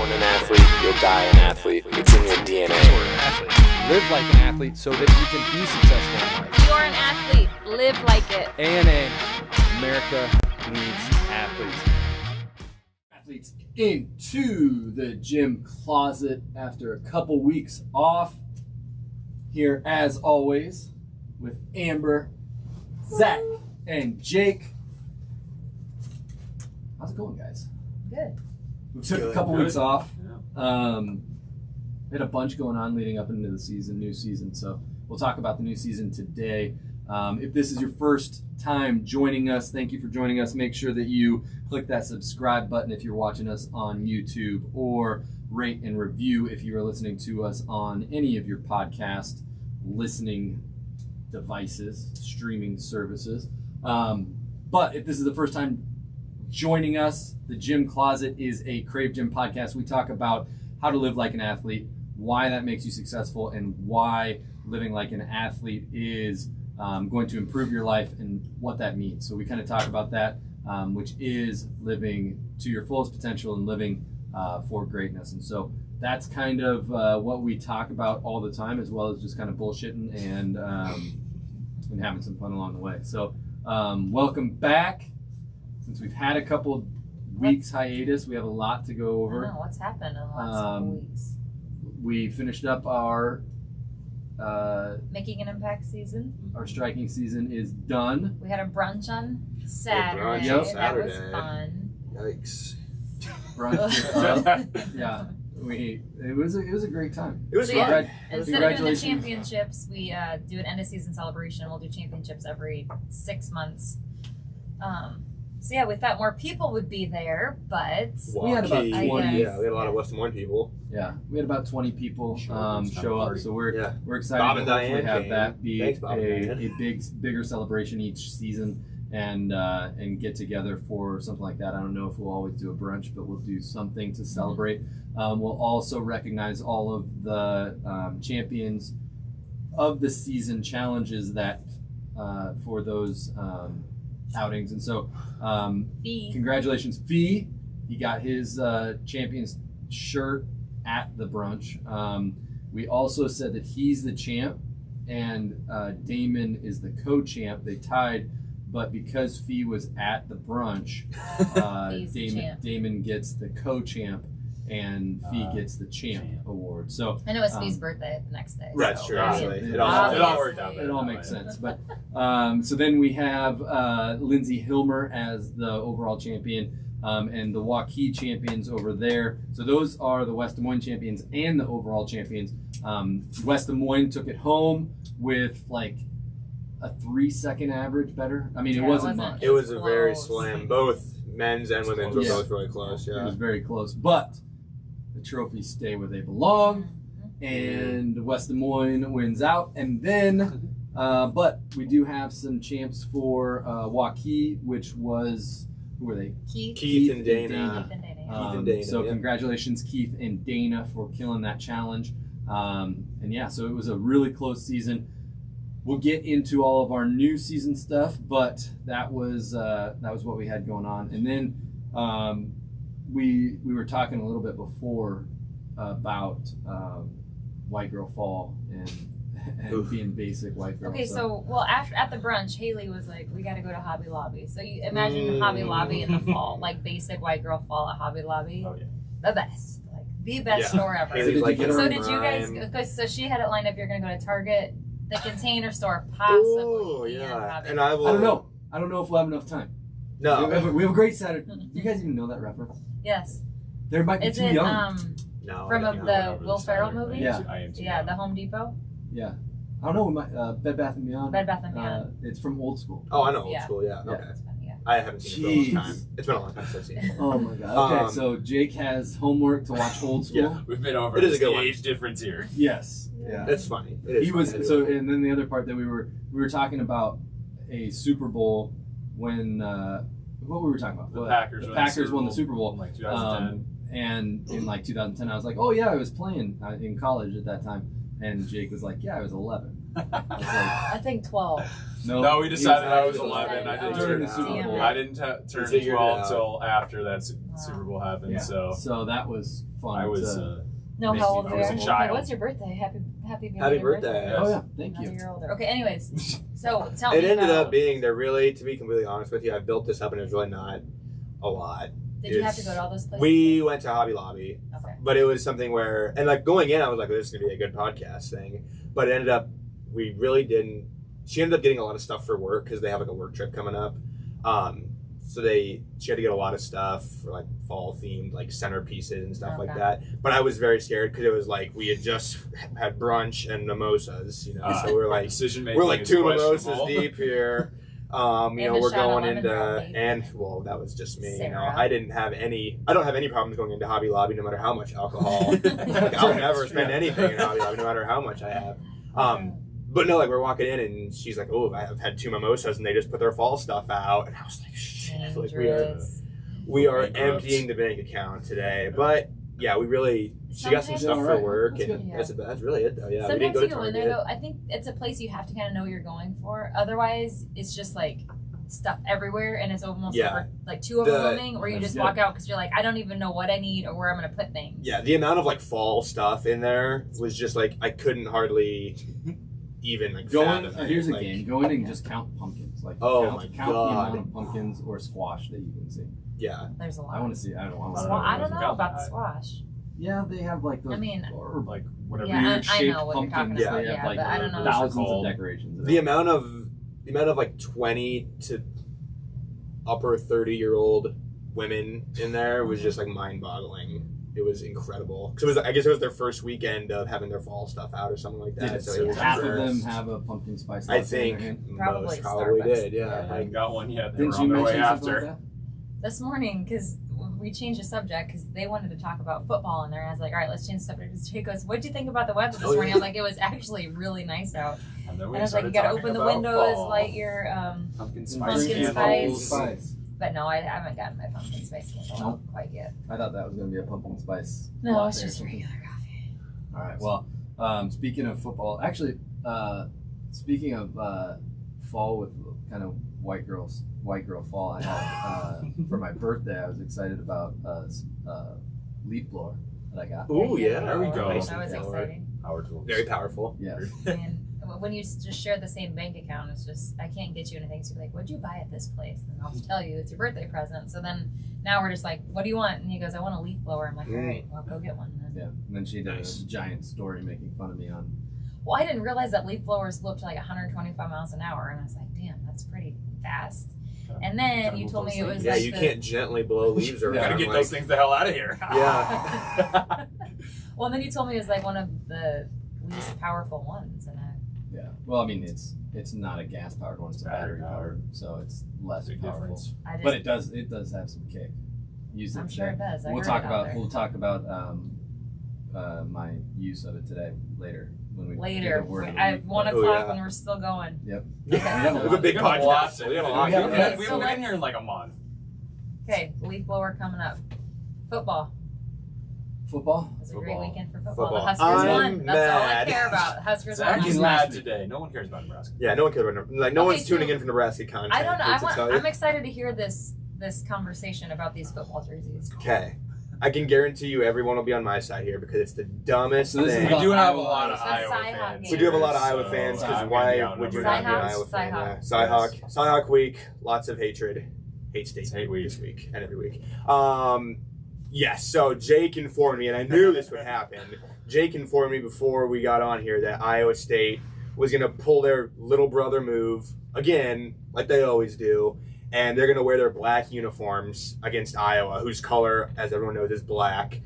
born an athlete, you'll die an athlete. It's in your DNA. You're an athlete. Live like an athlete so that you can be successful in life. You're an athlete. Live like it. ANA, America needs athletes. Athletes into the gym closet after a couple weeks off. Here, as always, with Amber, Zach, and Jake. How's it going, guys? Good. We took a couple weeks off. We had a bunch going on leading up into the season, new season. So we'll talk about the new season today. If this is your first time joining us, thank you for joining us. Make sure that you click that subscribe button if you're watching us on YouTube, or rate and review if you are listening to us on any of your podcast listening devices, streaming services. But if this is the first time joining us, the Gym Closet is a Krave Gym podcast. We talk about how to live like an athlete, why that makes you successful, and why living like an athlete is going to improve your life and what that means. So we kind of talk about that, which is living to your fullest potential and living for greatness. And so that's kind of what we talk about all the time, as well as just kind of bullshitting and having some fun along the way. So welcome back. Since we've had a couple weeks hiatus, we have a lot to go over. I don't know what's happened in the last couple weeks. We finished up our Making an Impact season. Our striking season is done. We had a brunch on Saturday. Yep. That was fun. Yikes. Brunch. Yeah. It was a great time. It was So, fun. Instead of doing the championships, we do an end of season celebration. We'll do championships every 6 months. So yeah, we thought more people would be there, but we had about 20. Yeah, we had a lot of West Des Moines people. Yeah, we had about 20 people show up. So we're excited Bob to and hopefully Diane have came. that be Thanks, Bob and a bigger celebration each season, and get together for something like that. I don't know if we'll always do a brunch, but we'll do something to celebrate. We'll also recognize all of the champions of the season challenges that for those outings. And so congratulations, Fee. He got his champion's shirt at the brunch. We also said that he's the champ and Damon is the co-champ. They tied, but because Fee was at the brunch, Damon gets the co-champ and Fee gets the champ award. So and it was Fee's birthday the next day. Right, so. sure. It all worked out. It all makes sense. But so then we have Lindsay Hilmer as the overall champion, and the Waukee champions over there. So those are the West Des Moines champions and the overall champions. West Des Moines took it home with like a 3-second average better. I mean, it wasn't much. It was a very slim. Both men's and women's were both really close. Yeah, it was very close. But the trophies stay where they belong, and West Des Moines wins out. And then, but we do have some champs for Waukee, which was, who were they? Keith and Dana. So congratulations, Keith and Dana, for killing that challenge. And yeah, so it was a really close season. We'll get into all of our new season stuff, but that was what we had going on. And then we were talking a little bit before about White Girl Fall and being basic white girl. Okay, so after at the brunch, Haley was like, "We got to go to Hobby Lobby." So you imagine Hobby Lobby in the fall, like basic white girl fall at Hobby Lobby. Oh yeah, the best, like the best store ever. So did you guys? Because so she had it lined up. You're gonna go to Target, the Container Store, possibly. Oh yeah, and I don't know. I don't know if we'll have enough time. No, we have a great Saturday. You guys even know that reference? Yes. There might be too young. From the Will Ferrell movie? Yeah, the Home Depot? Yeah. I don't know, we might, Bed Bath & Beyond. Bed Bath & Beyond. It's from Old School. Oh, I know Old School, yeah. Okay. Yeah. I haven't seen it for a long time. It's been a long time since I've seen it. Oh my god. Okay, so Jake has homework to watch Old School. Yeah, we've been over the age difference here. Yes. Yeah. It's funny. It is funny. So, and then the other part that we were talking about a Super Bowl when what were we talking about? The Packers won the Super Bowl in like 2010. And in like 2010, I was like, oh yeah, I was playing in college at that time. And Jake was like, yeah, I was 11. I was like, I think 12. No, we decided I was He 11. said, I didn't oh, during turn the Super damn Bowl. it. I didn't turn figured it 12 out. until after that Wow. Super Bowl happened. Yeah. So that was fun. I was. No, Makes how me- old I are was you? a Okay, child. what's your birthday? Happy Happy belated birthday. oh yeah, thank Another you. year older. Okay, anyways, so tell me It ended about, up being, they're really, to be completely honest with you, I built this up and it's really not a lot. did you have to go to all those places? We went to Hobby Lobby, Okay. but it was something where, and like going in, I was like, this is going to be a good podcast thing. But it ended up, we really didn't. She ended up getting a lot of stuff for work because they have like a work trip coming up. So she had to get a lot of stuff for like fall themed, like centerpieces and stuff like Okay. that. But I was very scared because it was like we had just had brunch and mimosas, you know. So we're like, decision making. we're like is 2 mimosas questionable. deep here. You know, a we're shot of going lemon into, lemonade. and well, that was just me. You know, Sarah. I don't have any problems going into Hobby Lobby no matter how much alcohol. Like, I'll never spend anything in Hobby Lobby no matter how much I have. But no, like we're walking in and she's like, "Oh, I've had 2 mimosas and they just put their fall stuff out," and I was like, "Shit!" Like Dangerous. we are Bankrupt. emptying the bank account today. But yeah, we really she got some Sometimes- stuff for Alright, work, that's and good. that's really it though. Yeah, we Sometimes didn't go you to go in there Target. though. I think it's a place you have to kind of know what you're going for. Otherwise, it's just like stuff everywhere, and it's almost Yeah. like too overwhelming. Or you just Yeah. walk out because you're like, I don't even know what I need or where I'm gonna put things. Yeah, the amount of like fall stuff in there was just like I couldn't hardly even like Go fathom in. it. Here's a Like, game. Go in and just count pumpkins. Like Oh count, my count God. the amount of pumpkins or squash that you can see. Yeah, There's a lot. I want to see. I don't want Well, I don't Got know about the that. squash. Yeah, they have like those. I mean, or Like whatever. Yeah, weird I shaped know what you're talking pumpkins. about, They have yeah, like but I don't know. thousands of Called- decorations. the amount of like 20 to upper 30-year-old women in there was just like mind-boggling. It was incredible because I guess it was their first weekend of having their fall stuff out or something like that. Did So it was half of their them first. have a pumpkin spice I latte in their think hand? Probably most probably Starbucks. did. Yeah, I Yeah. haven't got one yet. They Didn't were you on their mention way something after. like that? This morning, because we changed the subject because they wanted to talk about football in there. I was like, all right, let's change the subject. Jake goes, what'd you think about the weather this Oh, morning? yeah. I'm like, it was actually really nice out. And then And we I was like, you started gotta talking open the about windows, fall. light your, Pumpkin Pumpkin candles. spice. but no, I haven't gotten my pumpkin spice candle No. out quite yet. I thought that was going to be a pumpkin spice. No, latte it's or just something. regular coffee. All right. Well, speaking of football, actually, speaking of fall with kind of white girl fall, I had for my birthday. I was excited about leaf blower that I got. Ooh, yeah. There we go. That was Yeah. exciting. Power tools. Very powerful. Yes. And when you just share the same bank account, it's just, I can't get you anything. So you're like, what'd you buy at this place? And I'll tell you it's your birthday present. So then now we're just like, what do you want? And he goes, I want a leaf blower. I'm like, all right, well, go get one then. Yeah. And then she did Nice. a giant story making fun of me on. Well, I didn't realize that leaf blowers blew up to like 125 miles an hour. And I was like, damn, that's pretty fast. And then Gotta you move told those me it was things. Yeah, like you the, can't gently blow leaves around. Gotta get like, those things the hell out of here. Yeah. well, and then you told me it was like one of the least powerful ones. And Yeah. Well, I mean, it's not a gas powered one; it's a battery powered, so it's less Big powerful. difference. I just, But it does have some kick. Use it I'm today. sure it does. I We'll heard talk it out about there. we'll talk about my use of it today later when we get Later, the word of the at week. 1 Oh, o'clock yeah. when we're still going. Yep. Yeah, have a we have a lot. big We have a lot podcast. to We have a do. lot We have- to Okay, do. We've so been in let's- here in like a month. Okay, leaf blower coming up. Football. Football. It was a great Football. weekend for football. Football. The Huskers I'm won. That's all I mad. care about. Huskers Zach won. is last mad week. today. No one cares about Nebraska. Yeah, no one cares about Nebraska. Like, no Okay, one's tuning so- in for Nebraska content. I don't know. hate to tell you. I'm excited to hear this conversation about these football jerseys. Okay. I can guarantee you everyone will be on my side here because it's the dumbest So this is thing. We about do have a Iowa. lot of That's Iowa CyHawk fans. game. We do have a lot of here, Iowa so fans I'm because gonna why be would you outnumbered. not be an CyHawk, Iowa fan? CyHawk. Yeah. CyHawk. CyHawk week. Lots of hatred. Hate state Hate week. this week and every week. Yes. So Jake informed me, and I knew this would happen. Jake informed me before we got on here that Iowa State was going to pull their little brother move again, like they always do, and they're going to wear their black uniforms against Iowa, whose color, as everyone knows, is black.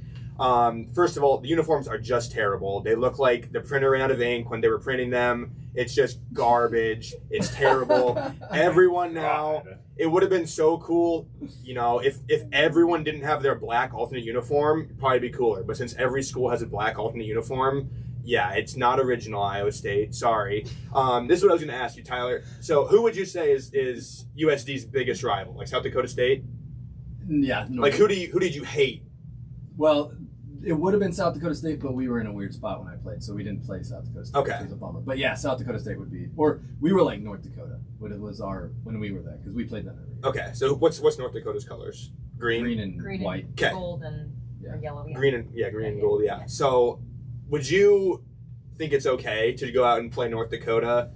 First of all, the uniforms are just terrible. They look like the printer ran out of ink when they were printing them. It's just garbage. It's terrible. Everyone now, it would have been so cool, you know, if everyone didn't have their black alternate uniform, it'd probably be cooler. But since every school has a black alternate uniform, yeah, it's not original Iowa State. Sorry. This is what I was going to ask you, Tyler. So who would you say is USD's biggest rival? Like South Dakota State? Yeah. No, Like who did you hate? Well, It would have been South Dakota State, but we were in a weird spot when I played, so we didn't play South Dakota State. Okay. Which was a bummer. But yeah, South Dakota State would be, or we were like North Dakota. When it was when we were there, because we played them every year. Okay, so what's North Dakota's colors? Green and Green white. and 'Kay. gold and or yellow. Yeah. Green and Yeah. gold. Yeah. So, would you think it's okay to go out and play North Dakota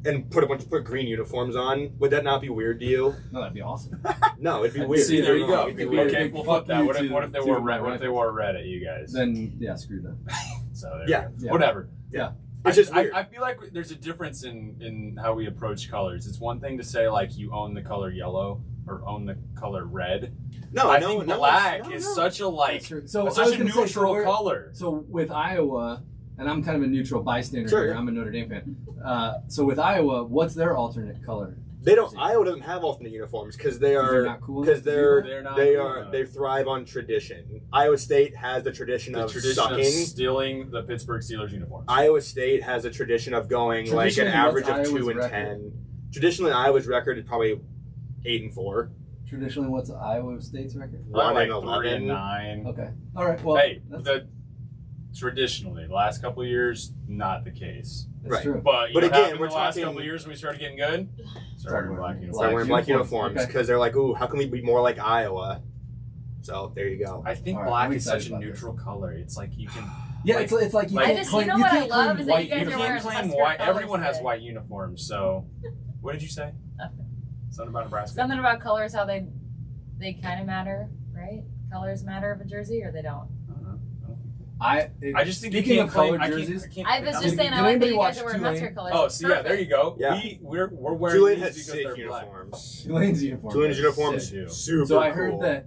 and put green uniforms on? Would that not be weird to you? No, that'd be awesome. No, it'd be weird. See, there you go. It'd be weird. Okay, Big we'll fuck flip that. you What if they to wore my red? What if they rifle. wore red at you guys? Then yeah, screw them. So there Yeah. we go. Yeah. Whatever. It's just weird. I feel like there's a difference in how we approach colors. It's one thing to say like you own the color yellow or own the color red. No, I no, think no, black no, is no. such a like That's true. So I such was a gonna say, neutral we're- color. So with Iowa, and I'm kind of a neutral bystander Sure. here. I'm a Notre Dame fan. So with Iowa, what's their alternate color? They don't. Iowa doesn't have alternate uniforms because they They're are not cool. because They're not they cool are enough. they thrive on tradition. Iowa State has the tradition The of tradition sucking. of stealing the Pittsburgh Steelers uniforms. Iowa State has a tradition of going like an Traditionally, average what's of 2 Iowa's and record? 10. Traditionally, Iowa's record is probably 8 and 4. Traditionally, what's Iowa State's record? 1 like and 3 and 11. 9. Okay. All right. Well, Hey, that's traditionally, the last couple of years, not the case. That's Right. true. But, you But know again, what happened we're the last talking- couple of years when we started getting good? Started wearing black uniforms. Start wearing black uniforms uniforms. because they're like, ooh, how can we be more like Iowa? So there you go. I think All right, black I'm is excited such a about neutral color. It's like you can. Yeah, it's like you Like- can't I just- claim, you know what I can't love claim is that white you guys You are uniforms. wearing can't claim Husker white. colors Everyone has today. white uniforms. So, what did you say? Nothing. Something about Nebraska. Something about colors, how they kind of matter, right? Colors matter of a jersey, or they don't. I don't know. I just think speaking you of can't claim, colored I can't- jerseys. I can't I claim was that. just saying, Did I like that anybody you guys are watch wearing Tulane? Husker colors. Oh, so yeah, there you go. Yeah. We're wearing Tulane these has because sick they're black. uniforms. Tulane's uniform. Tulane's is uniforms sick. super So I cool. heard that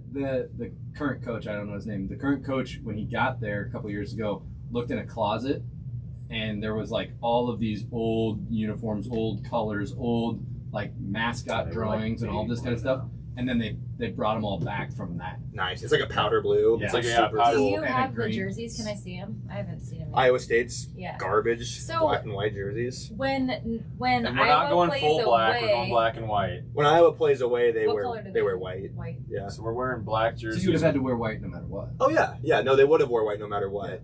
the current coach, I don't know his name, the current coach when he got there a couple years ago looked in a closet and there was like all of these old uniforms, old colors, old like mascot They were, like, drawings and all big this kind of blue stuff. And then they brought them all back from that. Nice. It's like a powder blue. Yeah. It's like super powder Do cool. you and a have the green. jerseys? Can I see them? I haven't seen them. Yet. Iowa State's Yeah. garbage So- black and white jerseys. When And we're not Iowa going plays full black. away, We're going black and white. When Iowa plays away, they What color do wear white. White. Yeah. So we're wearing black So jerseys. you would have had to wear white no matter what. Oh yeah. No, they would have wore white no matter what.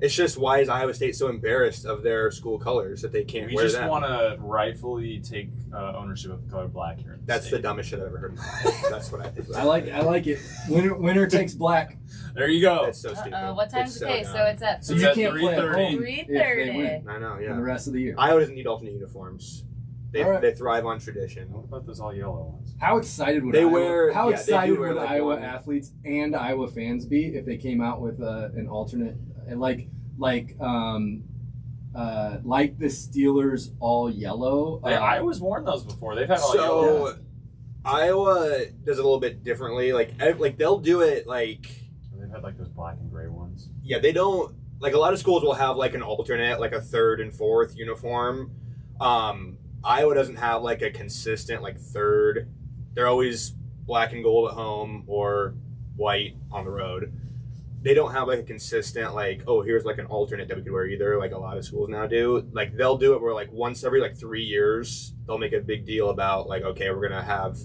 It's just why is Iowa State so embarrassed of their school colors that they can't We wear just them? want to rightfully take ownership of the color black here. in That's the state. dumbest shit I've ever heard in my life. That's what I think. I like it. Winner takes black. There you go. It's so stupid. What time's It's the so case? dumb. So it's at So It's you at can't play at 3:30. home 3:30. if they win I know. for the Yeah. rest of the year. Iowa doesn't need alternate uniforms. They All right. they thrive on tradition. What about those all yellow ones? How excited would They Iowa, wear- how yeah, they do excited wear, would like, Iowa one- athletes and Iowa fans be if they came out with an alternate and like the Steelers all yellow? Iowa's worn those before. They've had all yellow. So Iowa does it a little bit differently. Like they'll do it like They've had like those black and gray ones. yeah, they don't like a lot of schools will have like an alternate, like a third and fourth uniform. Iowa doesn't have like a consistent like third. They're always black and gold at home or white on the road. They don't have like a consistent like, oh, here's like an alternate that we could wear either, like a lot of schools now do. Like they'll do it where like once every like 3 years they'll make a big deal about like, okay, we're gonna have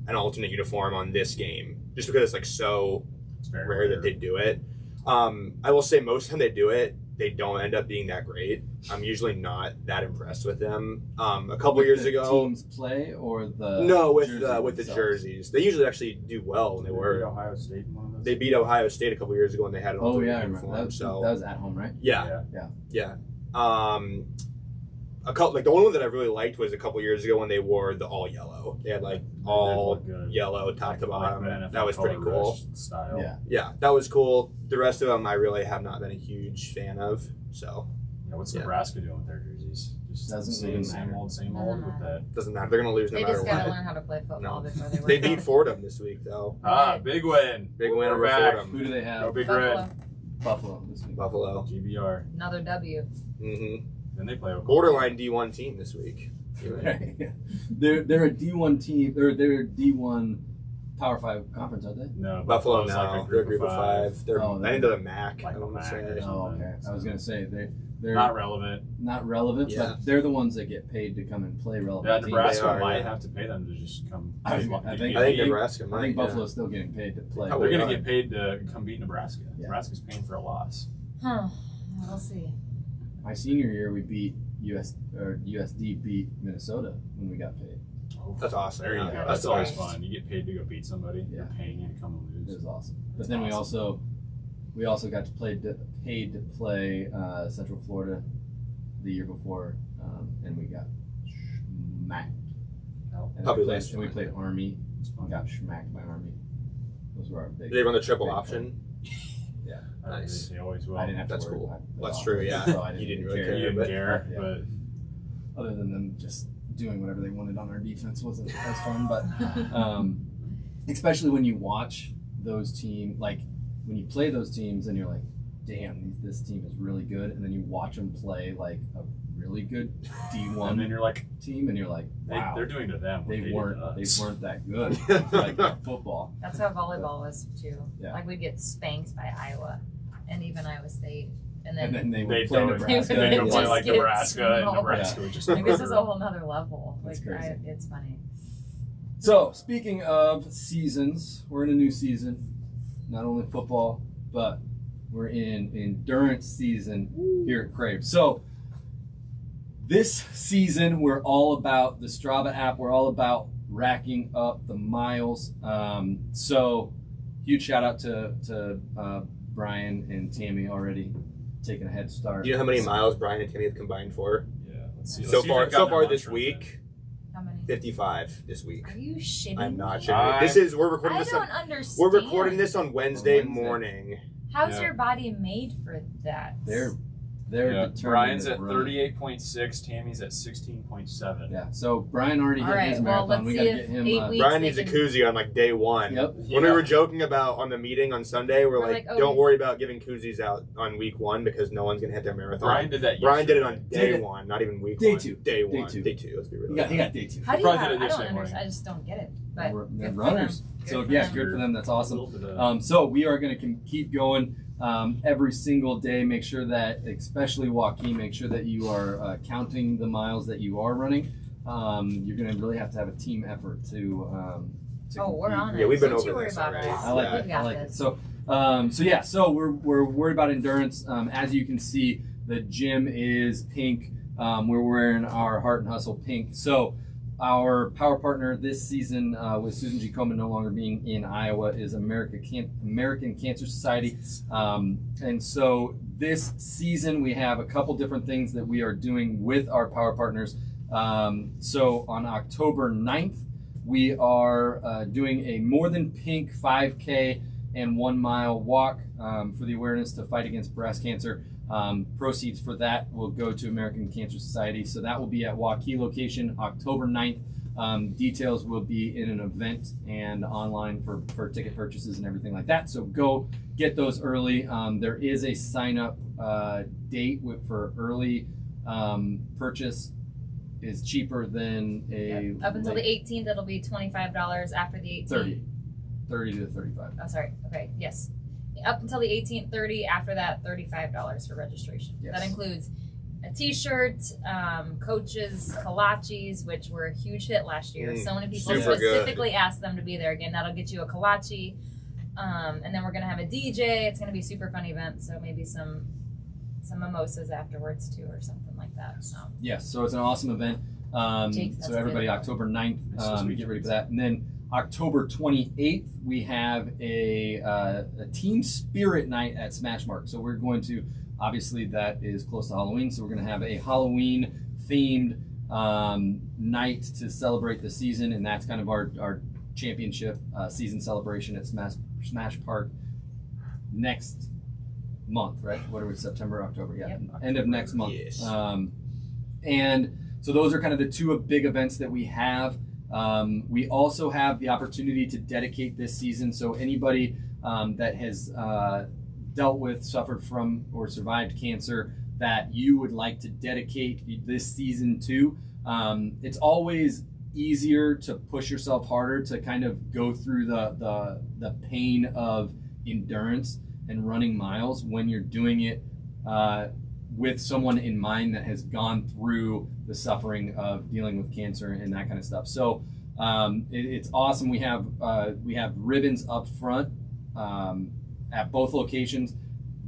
an alternate uniform on this game. Just because it's like so It's very rare that they do it. I will say most of the time they do it, they don't end up being that great. I'm usually not that impressed with them. A couple with years the ago, teams play or the no, with jerseys the themselves? jerseys, they usually actually do well when they They beat were. Ohio State in one of those. They beat Ohio State a couple years ago and they had an Oh alternate yeah, I remember uniform. that. So That was at home, right? yeah. A couple like the only one that I really liked was a couple years ago when they wore the all yellow. They had like all They look good. yellow top Like to the bottom. NFL That was pretty color cool. rush Style. Yeah. Yeah, that was cool. The rest of them I really have not been a huge fan of. So Yeah, what's Yeah. Nebraska doing with their jerseys? Just Doesn't same, even same matter. old, same Doesn't old with matter. that. doesn't matter. They're gonna lose no They matter just gotta what. learn how to play football No. before they. They work beat out. Fordham this week though. Big win. Big win We're over back. Fordham. Who do they Go have? Big Buffalo. Red. Buffalo this week. Buffalo. GBR. Another W. Then they play Oklahoma. Borderline D1 team this week. Right. They're a D1 team. They're a D1 Power 5 conference, aren't they? No, Buffalo Buffalo's now. like a they're group of 5. They're Oh, I think they're the MAC. like I a want to MAC say. or something. Oh, okay. I was gonna say they're not relevant. not relevant, Yeah. but they're the ones that get paid to come and play relevant. Yeah, teams. Nebraska They are, might yeah. have to pay them to just come. I think- I think Nebraska might. I think yeah. Buffalo's still getting paid to play. Oh, They're yeah. gonna get paid to come beat Nebraska. Yeah. Nebraska's paying for a loss. Huh. We'll see. My senior year, we beat USD beat Minnesota when we got paid. That's awesome. There you Yeah, go. that's That's always great. fun. You get paid to go beat somebody. Yeah. They're paying you to come and It lose. was awesome. But That's then awesome. we also got to paid to play Central Florida the year before, and we got smacked. Oh. And Probably we played, less and we fun, played yeah. Army. And got smacked by Army. Those were our big. Did they run the triple big option? Yeah. Nice. They always will. I didn't have to That's worry cool. about the That's true, offense, yeah. so I You didn't even really You care. didn't but- care, Yeah. but Other than them just doing whatever they wanted on our defense wasn't as fun. But especially when you watch those teams, like when you play those teams and you're like, damn, this team is really good, and then you watch them play like a really good and then D1 you're like, team, and you're like, wow, they're doing to them. What they did weren't to us. that good like in football. That's how volleyball was too. Yeah. Like we'd get spanked by Iowa, and even Iowa State, and then, And then they They would play don't. Nebraska. They go Just play like get Nebraska, and smoked. Nebraska would just. like this is murder a whole nother level. That's Like crazy. it's funny. So, speaking of seasons, we're in a new season. Not only football, but we're in endurance season here at Krave. So, this season, we're all about the Strava app. We're all about racking up the miles. So, huge shout out to Brian and Tammy already taking a head start. Do you know how many miles Brian and Timmy have combined for? Yeah. Let's see. So Let's see if far, they've got their this mantras week, How many? 55 this week. Are you shitting I'm not me? sure. We're recording I this. don't understand. We're recording this on Wednesday Wednesday. morning. How's Yeah. your body made for that? They're Yeah. determined. Brian's to at run. 38.6. Tammy's at 16.7. Yeah, so Brian already hit All right, his well, marathon. let's We see got to if get him. 8 weeks Brian they needs a can- koozie on like day one. Yep. When we were joking about on the meeting on Sunday, we're like, oh, don't he's- worry about giving koozies out on week one because no one's gonna hit their marathon. Brian did that. Brian did it yesterday. on Did day it. one, not even week Day one. two. Day Day one. two. Day two. Let's be real. He got day two. How do you Probably have, did it I don't yesterday understand. I just don't get it. But They're good for runners. them. So Good yeah, for good them. for them. That's A awesome. little bit of- So we are going to keep going every single day. Make sure that, especially Joaquin, make sure that you are counting the miles that you are running. You're going to really have to have a team effort to Oh, we're compete. on it. Yeah, we've been Don't over you worry this about already. us. I like Yeah. it. We've I got like it. this. So we're worried about endurance. As you can see, the gym is pink. We're wearing our Heart and Hustle pink. So our power partner this season, with Susan G. Komen no longer being in Iowa, is American Cancer Society. And so this season we have a couple different things that we are doing with our power partners. So on October 9th, we are doing a More Than Pink 5K and 1 mile walk for the awareness to fight against breast cancer. Proceeds for that will go to American Cancer Society. So that will be at Waukee location October 9th. Details will be in an event and online for ticket purchases and everything like that. So go get those early. There is a sign up date for early purchase is cheaper than a Up until the late 18th, it'll be $25. After the 18th, 30 to 35. Oh, sorry. Okay. Yes. Up until the 18th, 30. After that, $35 for registration. Yes. That includes a T-shirt, coaches, kolaches, which were a huge hit last year. So many people super specifically asked them to be there again. That'll get you a kolache. And then we're gonna have a DJ. It's gonna be a super fun event. So maybe some mimosas afterwards too, or something like that. So Yes, so it's an awesome event. Jake, that's So a everybody, good- October 9th, This is sweet. get ready for that. And then October 28th, we have a Team Spirit Night at Smashmark. So we're going to, obviously that is close to Halloween, so we're going to have a Halloween-themed night to celebrate the season, and that's kind of our championship season celebration at Smash Park next month, right? What are we, September, October? Yeah, Yep. end of next month. Yes. And so those are kind of the two big events that we have. We also have the opportunity to dedicate this season. So anybody that has dealt with, suffered from, or survived cancer that you would like to dedicate this season to, it's always easier to push yourself harder to kind of go through the pain of endurance and running miles when you're doing it with someone in mind that has gone through the suffering of dealing with cancer and that kind of stuff. So it's awesome. We have ribbons up front at both locations.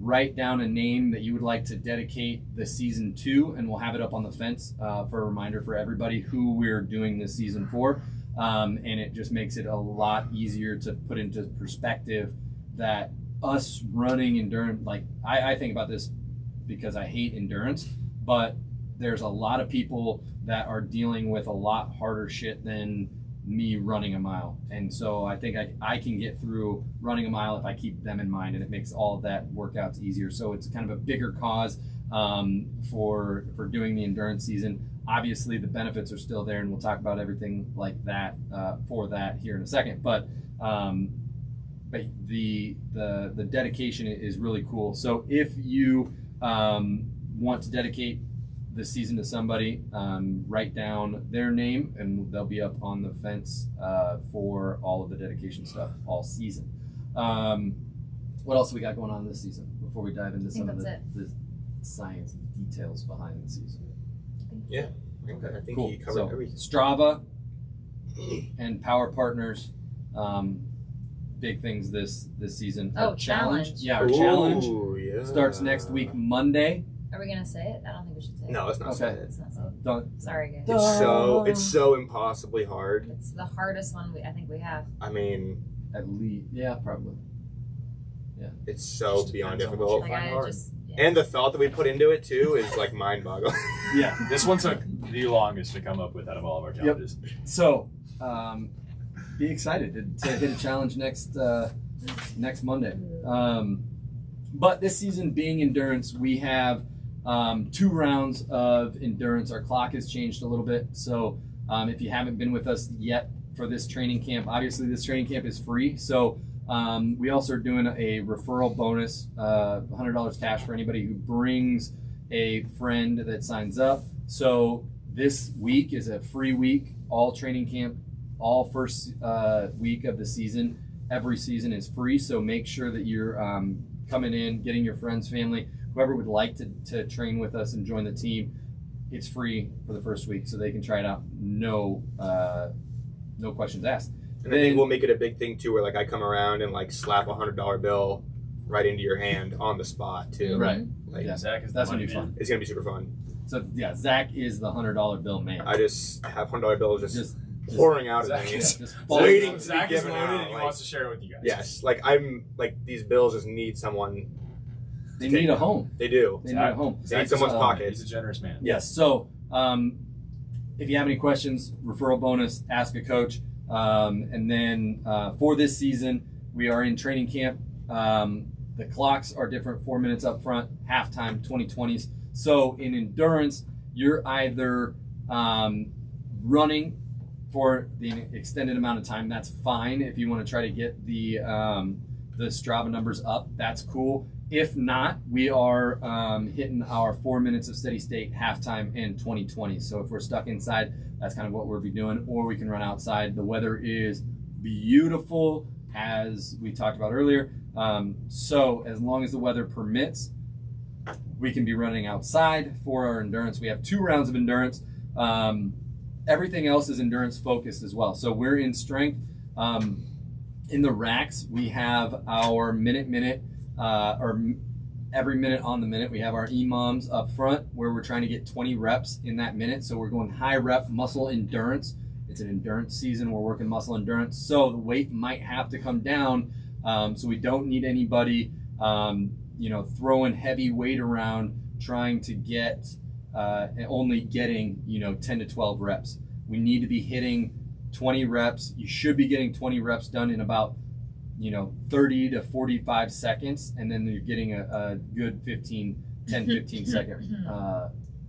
Write down a name that you would like to dedicate the season to, and we'll have it up on the fence for a reminder for everybody who we're doing this season for. And it just makes it a lot easier to put into perspective that us running endurance, like I think about this because I hate endurance, but there's a lot of people that are dealing with a lot harder shit than me running a mile. And so I think I can get through running a mile if I keep them in mind, and it makes all of that workouts easier. So it's kind of a bigger cause for doing the endurance season. Obviously the benefits are still there, and we'll talk about everything like that for that here in a second. But the dedication is really cool. So if you want to dedicate the season to somebody, write down their name, and they'll be up on the fence for all of the dedication stuff all season. What else we got going on this season before we dive into some of the science details behind the season? Yeah. Okay, I think cool. he covered So everything. Strava and Power Partners, big things this season. Oh, Our challenge. Yeah, our challenge Yeah. starts next week, Monday. Are we gonna say it? I don't think we should say it. No, let's not Okay. say it. Let's not say it. Don't. Sorry, guys. It's so impossibly hard. It's the hardest one I think we have. I mean, At least, yeah, probably. it's so Just beyond depends on what difficult. you Like find I hard. just And the thought that we put into it too is like mind-boggling. Yeah. This one took the longest to come up with out of all of our challenges. So, be excited to hit a challenge next Monday. But this season, being endurance, we have 2 rounds of endurance. Our clock has changed a little bit. So if you haven't been with us yet for this training camp, obviously this training camp is free. So we also are doing a referral bonus, $100 cash for anybody who brings a friend that signs up. So this week is a free week, all training camp, all first week of the season. Every season is free. So make sure that you're coming in, getting your friends, family, whoever would like to train with us and join the team. It's free for the first week, so they can try it out. No questions asked. And I think we'll make it a big thing too, where like I come around and like slap a $100 bill right into your hand on the spot too. Right. Like, Yeah. Zach is That's the gonna money be man. fun. It's gonna be super fun. So yeah, Zach is the $100 bill man. I just have $100 bills just Just pouring out of Zach me. is- just Waiting to be Zach is given loaded out, and he like- wants to share it with you guys. Yes, like I'm like these bills just need someone. They need a home. They do. They need a home. They need someone's pocket. He's a generous man. Yes. So if you have any questions, referral bonus, ask a coach. And then for this season, we are in training camp. The clocks are different, 4 minutes up front, halftime, 20/20s. So in endurance, you're either running for the extended amount of time. That's fine. If you want to try to get the Strava numbers up, that's cool. If not, we are hitting our 4 minutes of steady state, halftime, and 20/20. So if we're stuck inside, that's kind of what we'll be doing, or we can run outside. The weather is beautiful, as we talked about earlier. So as long as the weather permits, we can be running outside for our endurance. We have 2 rounds of endurance. Everything else is endurance focused as well. So we're in strength. In the racks, we have our minute, or every minute on the minute. We have our EMOMs up front where we're trying to get 20 reps in that minute. So we're going high rep muscle endurance. It's an endurance season. We're working muscle endurance. So the weight might have to come down. So we don't need anybody, throwing heavy weight around trying to get, only getting, 10 to 12 reps. We need to be hitting 20 reps. You should be getting 20 reps done in about 30 to 45 seconds, and then you're getting a good 10, 15 second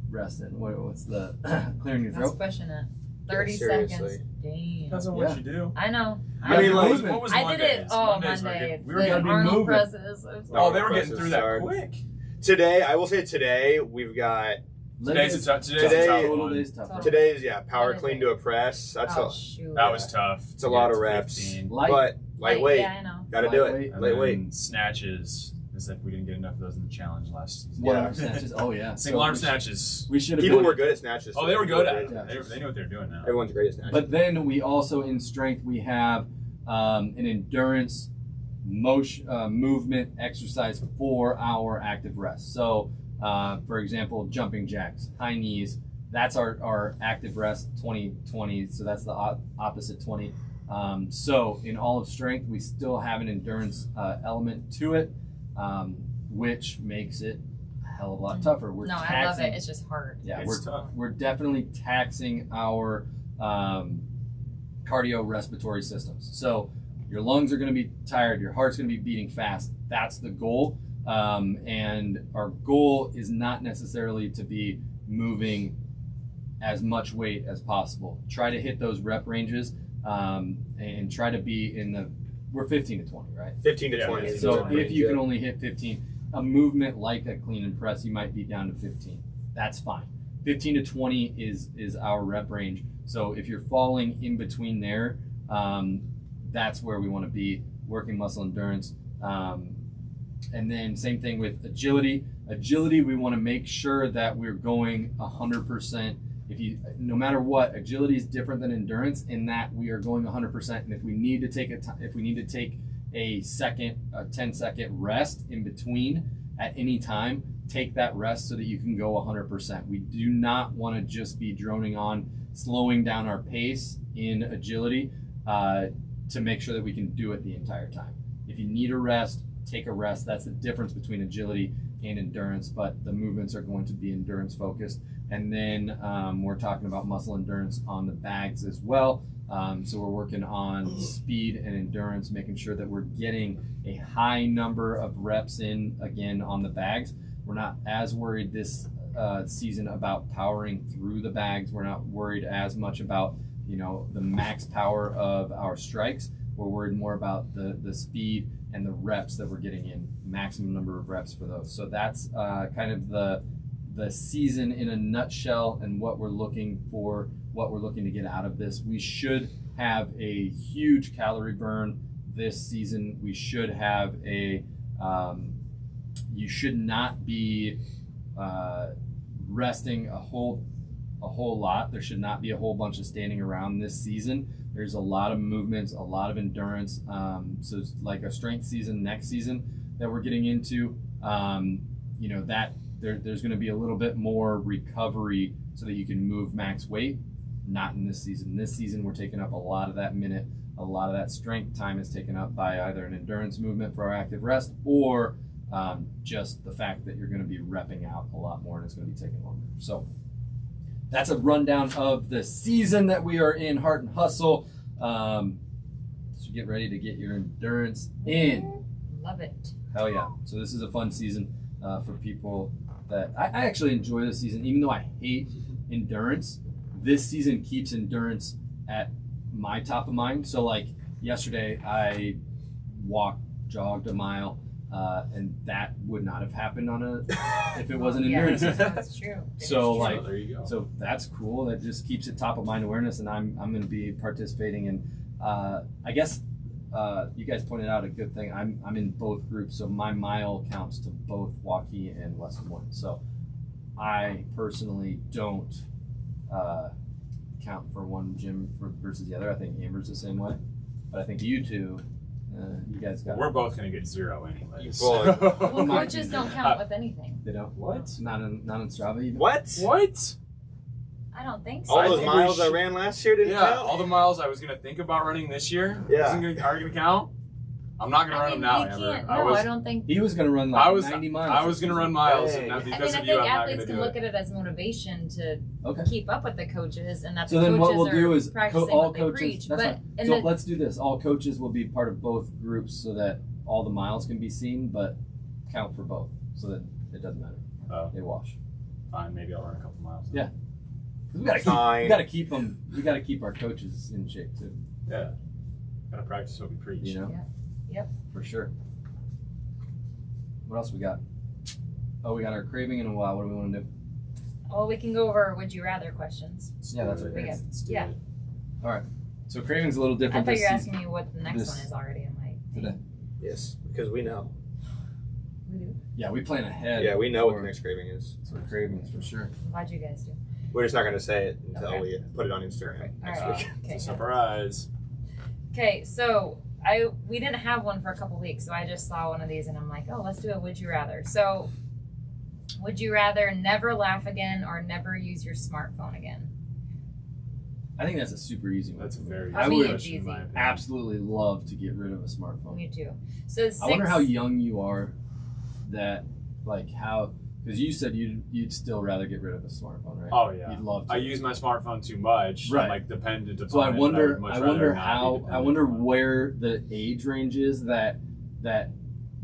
rest in. What's the clearing your That's throat? pushing it. 30 seriously. seconds. Damn. Depends on Yeah. what you do. I know. I mean, like, what was I did Mondays? it. Oh, Mondays were Monday. good. We were The getting Arnold moving. presses. I was like, Oh, they were Presses getting through that hard. quick. Today, I will say today we've got Today's a tough total one. day's tough. Total. Today's power What is clean it? to a press. That's Oh, a shoot. That was tough. it's a lot of reps, 15. Light. but lightweight. Yeah, I know. Gotta do Lightweight. it. And Lightweight. then snatches. Is that we didn't get enough of those in the challenge last season. One Yeah. arm snatches. Oh yeah. Single arm we- snatches. We should have. People been, were good at snatches. Oh, they were good at it. Yeah. They knew what they were doing now. Everyone's great at snatches. But then we also in strength we have an endurance motion movement exercise for our active rest. So, for example, jumping jacks, high knees. That's our active rest 20-20. So that's the opposite 20. So in all of strength, we still have an endurance element to it, which makes it a hell of a lot tougher. We're No, I love taxing, it. It's just hard. Yeah, It's tough. we're definitely taxing our cardiorespiratory systems. So your lungs are going to be tired, your heart's going to be beating fast. That's the goal. And our goal is not necessarily to be moving as much weight as possible. Try to hit those rep ranges and try to be in the, we're 15 to 20, right? 15 to Yeah, 20. yeah. is So the if you range, can only hit 15, a movement like a clean and press, you might be down to 15. That's fine. 15 to 20 is our rep range. So if you're falling in between there, that's where we want to be, working muscle endurance. And then same thing with agility. Agility, we want to make sure that we're going 100%. No matter what, agility is different than endurance in that we are going 100%. And if we need to take a 10-second rest in between at any time, take that rest so that you can go 100%. We do not want to just be droning on, slowing down our pace in agility to make sure that we can do it the entire time. If you need a rest, take a rest. That's the difference between agility and endurance, but the movements are going to be endurance focused. And then we're talking about muscle endurance on the bags as well. So we're working on speed and endurance, making sure that we're getting a high number of reps in again on the bags. We're not as worried this season about powering through the bags. We're not worried as much about the max power of our strikes. We're worried more about the speed and the reps that we're getting in, maximum number of reps for those. So that's kind of the season in a nutshell and what we're looking for, what we're looking to get out of this. We should have a huge calorie burn this season. We should have you should not be resting a whole lot. There should not be a whole bunch of standing around this season. There's a lot of movements, a lot of endurance. So it's like a strength season next season that we're getting into. There's going to be a little bit more recovery so that you can move max weight. Not in this season. This season we're taking up a lot of that minute. A lot of that strength time is taken up by either an endurance movement for our active rest or just the fact that you're going to be repping out a lot more and it's going to be taking longer. So that's a rundown of the season that we are in, Heart and Hustle. So get ready to get your endurance in. Love it. Hell yeah. So this is a fun season for people that I actually enjoy this season, even though I hate endurance. This season keeps endurance at my top of mind. So like yesterday I jogged a mile, and that would not have happened if it wasn't endurance season. That's true. So like, there you go. so that's cool. That just keeps it top of mind awareness, and I'm going to be participating in. I guess you guys pointed out a good thing. I'm in both groups, so my mile counts to both Waukee and Westwood. So I personally don't count for one gym versus the other. I think Amber's the same way, but I think you two. You guys got. We're both gonna get 0 anyways. Well, Well, coaches don't count with anything. They don't. What? Not on Strava even. what? What? I don't think so. All I those think we miles I should- ran last year didn't Yeah, count? all the miles I was gonna think about running this year. Yeah. Are gonna count. I'm not gonna I run mean, them now, we Amber. can't. I No, was. I don't think. He was going to run like I was 90 miles. I was gonna run miles, and Dang. now I mean, because I of you, think I'm not athletes gonna can do look it. at it as motivation to Okay. keep up with the coaches, and that So the then coaches what we'll do are is practicing all what they coaches. preach. That's But fine. and So the, let's do this. All coaches will be part of both groups so that all the miles can be seen, but count for both so that it doesn't matter. They wash. Fine, maybe I'll run a couple miles. Yeah. We gotta keep. Fine. We gotta keep them. We gotta keep our coaches in shape too. Yeah. Gotta practice what we preach. You know. Yeah. Yep. For sure. What else we got? Oh, we got our craving in a while. What do we want to do? Well, we can go over would you rather questions. Yeah, that's what We it got- is. Let's do yeah. it. All right. So craving's a little I different thought this you were season. asking me what the next this- one is already. I'm like, Today. Yes, because we know. we do. Yeah, we plan ahead. Yeah, we know what for- the next craving is. That's what craving is for sure. Why'd you guys do? We're just not going to say it until Okay. we put it on Instagram All next right. week. Okay. Surprise. Okay, so we didn't have one for a couple weeks, so I just saw one of these and I'm like, oh, let's do a would you rather. So, would you rather never laugh again or never use your smartphone again? I think that's a super easy one. That's a very I For me, would it's easy. absolutely love to get rid of a smartphone. Me too. So I wonder how young you are that, like, how, because you said you'd still rather get rid of a smartphone, right? Oh yeah. You'd love to. I use my smartphone too much. Right. I'm like dependent upon So I it, wonder, would much I rather wonder not be how, I dependent wonder on it. where the age range is that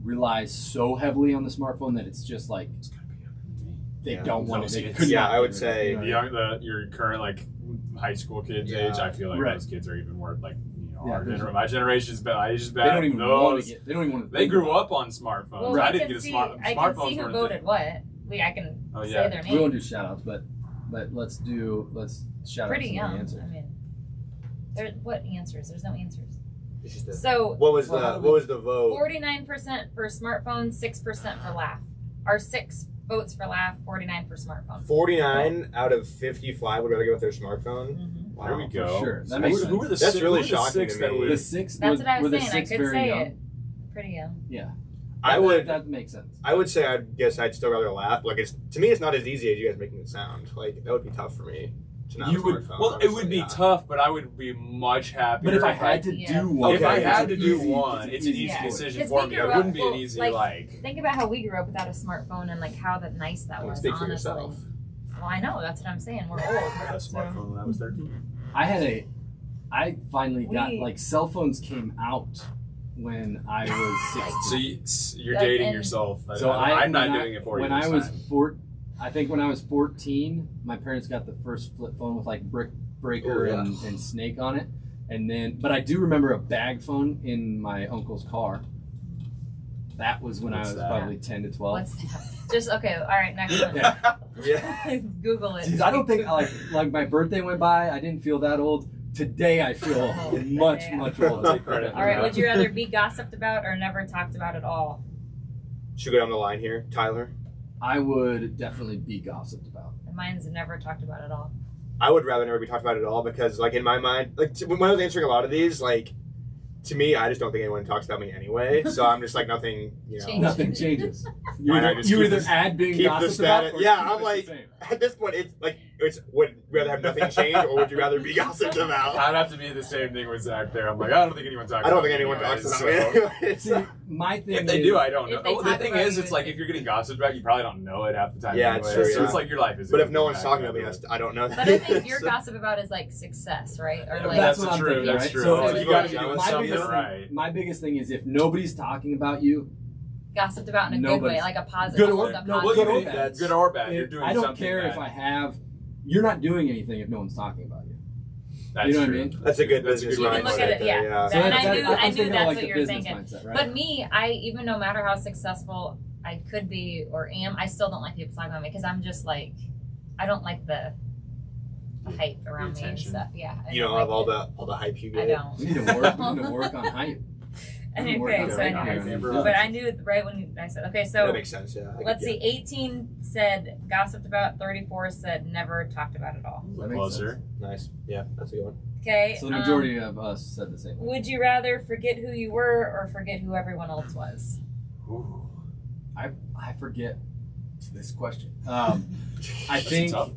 relies so heavily on the smartphone that it's just like It's gotta be younger than me. they Yeah. don't want Those it. They kids. could Yeah, not I get would rid of it, say- you know what I mean? Your current like high school kids Yeah. age, I feel like Right. those kids are even more like Yeah, our there's- my generation's bad. I just They don't even want those. to get. They don't even want to. They grew up on smartphones. Well, I I didn't can get a see, smartphone. I can see who voted what. I can Oh, say yeah. their We won't name. do shout outs, but let's shout Pretty out some young. of the answers. I mean, what answers? There's no answers. It's just a- So what was Well, how the do we- what was the vote? 49% for smartphone, 6% for laugh. Or 6 votes for laugh, 49 for smartphone. 49 out of 55 would rather go with their smartphone. Mm-hmm. There we Wow, go. for sure. That So makes who were the sense. That's six, really who were the shocking six to that me. would- The six. That's were, what I were was the saying. I six could very say young? it. Pretty young. Yeah. I would. That makes sense. I would say I'd guess I'd still rather laugh. Like to me, it's not as easy as you guys making it sound. Like that would be tough for me to not You would smartphone, well, it would honestly, be yeah. tough, but I would be much happier. But if I had to Yeah. do one, if I Okay, had to it's do easy- one, it's an easy Yeah. decision 'Cause for we me. grew It up- wouldn't be an well, easy like, Think about how we grew up without a smartphone and like how nice that was. Speak for honestly. yourself. Well, I know. That's what I'm saying. We're I had a old. So. smartphone when I was 13. I finally got We- like cell phones came out when I was 16. So you're That- dating and- yourself. So I'm not when doing it for you. When this I was time. I think when I was 14, my parents got the first flip phone with like brick breaker Oh, yeah. and snake on it, and then but I do remember a bag phone in my uncle's car. That was when What's I was that? probably 10 to 12. What's that? Just okay. All right. Next one. Yeah. Yeah. Google it. Jeez, I don't think like my birthday went by. I didn't feel that old. Today I feel Oh, much yeah. older. Take credit for All right. that. Would you rather be gossiped about or never talked about at all? Should we go down the line here, Tyler? I would definitely be gossiped about. And mine's never talked about at all. I would rather never be talked about at all because, like, in my mind, like when I was answering a lot of these, like, to me, I just don't think anyone talks about me anyway. So I'm just like nothing, you know. Change. Nothing changes. You Why not either, just you keep either this- add being keep the gossiped about, status- or yeah, keep I'm it like- the same. At this point, it's like would you rather have nothing change or would you rather be gossiped about? I'd have to be the same thing with Zach there. I'm like, I don't think anyone talks. I don't about think me anyone anyways, talks so- about me. Anyway. See, my thing If they is, do, I don't know. If they The talk thing about is, you, it's like it's- if you're getting gossiped about, you probably don't know it half the time. Yeah, anyway. it's true, So yeah. it's like your life is. But if no one's talking about me, I don't know. But I think your gossip about is like success, right? Or Yeah, like that's that's what I'm true. thinking, That's right? true. So you got to be my doing my something biggest, right. my biggest thing is if nobody's talking about you, gossiped about in a good way, Nobody's- like a positive. good or- almost a no, positive. good or Well, bad. that's good or bad. You're if- doing I don't something care bad. if I have. You're not doing anything if no one's talking about you. That's you know what I true. mean? That's a good That's business You can mindset look at it, there, yeah. So And that's- I knew I'm that's thinking of, what the you were business thinking. mindset, right? But me, I even no matter how successful I could be or am, I still don't like people talking about me because I'm just like, I don't like the hype around me and attention. stuff. Yeah. I You don't like have all it. the hype you I get. don't. we need to work. We need to work on hype. Okay, so anyways, but I knew it right when I said okay. That So makes sense. Yeah. let's see. 18 said gossiped about. 34 said never talked about at all. That makes Closer. sense. Nice. Yeah, that's a good one. Okay. So the majority of us said the same. Would you rather forget who you were or forget who everyone else was? Ooh. I forget this question. I That's think tough.